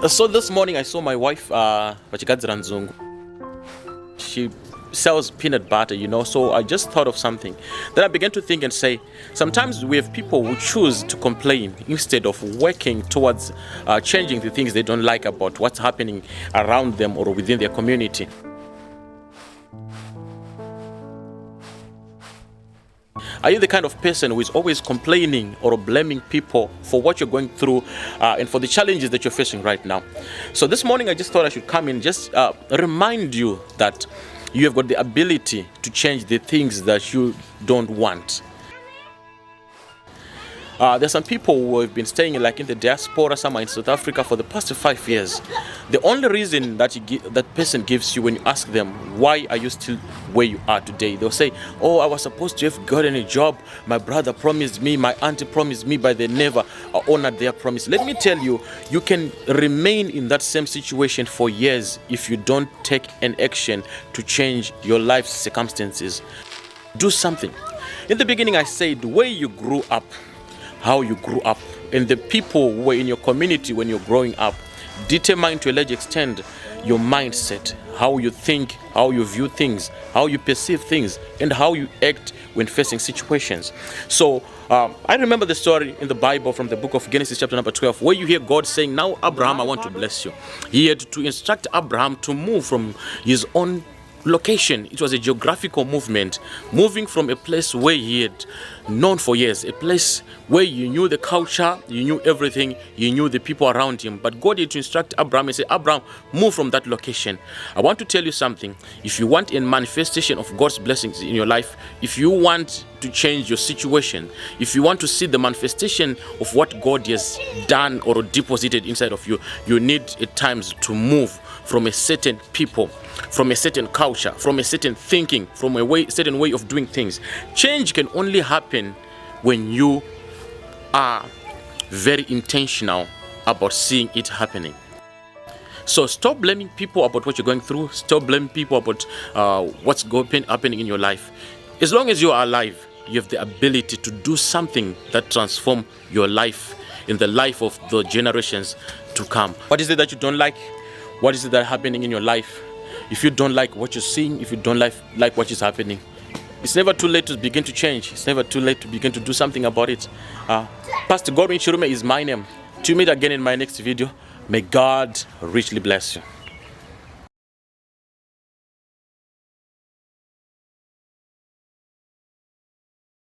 So this morning I saw my wife, Vachigadzira Nzungu. She sells peanut butter, so I just thought of something. Then I began to think and say, sometimes we have people who choose to complain instead of working towards changing the things they don't like about what's happening around them or within their community. Are you the kind of person who is always complaining or blaming people for what you're going through and for the challenges that you're facing right now? So this morning I just thought I should come and just remind you that you have got the ability to change the things that you don't want. There's some people who have been staying like in the diaspora, some are in South Africa for the past 5 years. The only reason that that person gives you when you ask them, why are you still where you are today? They'll say, oh, I was supposed to have gotten a job. My brother promised me, my auntie promised me, but they never honored their promise. Let me tell you, you can remain in that same situation for years if you don't take an action to change your life's circumstances. Do something. In the beginning, I said, the way you grew up, how you grew up, and the people who were in your community when you're growing up determine to a large extent your mindset, how you think, how you view things, how you perceive things, and how you act when facing situations. So I remember the story in the Bible from the book of Genesis chapter number 12, where you hear God saying, now Abraham, I want to bless you. He had to instruct Abraham to move from his own location. It was a geographical movement, moving from a place where he had known for years, a place where you knew the culture, you knew everything, you knew the people around him. But God had to instruct Abraham and say, Abraham, move from that location. I want to tell you something. If you want a manifestation of God's blessings in your life, if you want to change your situation, if you want to see the manifestation of what God has done or deposited inside of you, you need at times to move from a certain people, from a certain culture, from a certain thinking, from a certain way of doing things. Change can only happen when you are very intentional about seeing it happening. So stop blaming people about what you're going through. Stop blaming people about what's happening in your life. As long as you are alive, you have the ability to do something that transforms your life in the life of the generations to come. What is it that you don't like? What is it that's happening in your life? If you don't like what you're seeing, if you don't like what is happening, it's never too late to begin to change. It's never too late to begin to do something about it. Pastor Godwin Chirume is my name. To meet again in my next video, may God richly bless you.